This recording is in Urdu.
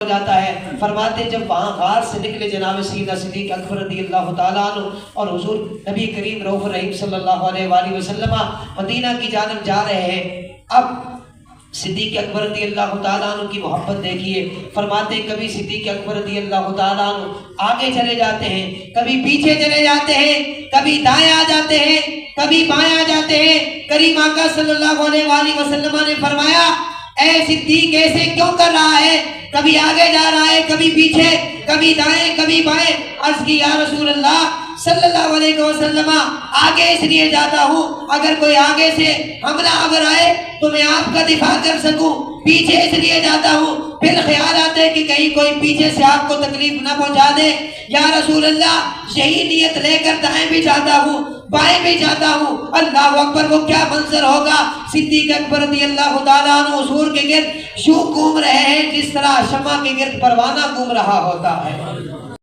جاتا ہے. فرماتے جب وہاں غار سے نکلے جناب سیدنا صدیق اکبر رضی اللہ تعالیٰ عنہ اور حضور نبی کریم رؤوف رحیم صلی اللہ علیہ وآلہ وسلم مدینہ کی جانب جا رہے ہیں. اب صدیق اکبر رضی اللہ تعالیٰ عنہ کی محبت دیکھیے. فرماتے ہیں کبھی صدیق اکبر رضی اللہ تعالیٰ عنہ آگے چلے جاتے ہیں, کبھی پیچھے چلے جاتے ہیں, کبھی دائیں آ جاتے ہیں, کبھی بائیں آ جاتے ہیں. کریم آقا صلی اللہ علیہ وآلہ وسلم نے فرمایا اے صدیق ایسے کیوں کر رہا ہے؟ کبھی آگے جا رہا ہے, کبھی پیچھے, کبھی دائیں کبھی بائیں. عرض کی یا رسول اللہ صلی اللہ علیہ وسلم آگے اس لیے جاتا ہوں اگر کوئی آگے سے حملہ آور آئے تو میں آپ کا دفاع کر سکوں. پیچھے اس لیے جاتا ہوں پھر خیال آتا ہے کہ کہیں کوئی پیچھے سے آپ کو تکلیف نہ پہنچا دے. یا رسول اللہ یہی نیت لے کر دائیں بھی جاتا ہوں بائیں بھی جاتا ہوں. اللہ اکبر, وہ کیا منظر ہوگا. صدیق اکبر رضی اللہ تعالیٰ عنہ حضور کے گرد یوں گھوم رہے ہیں جس طرح شمع کے گرد پروانہ گھوم رہا ہوتا ہے.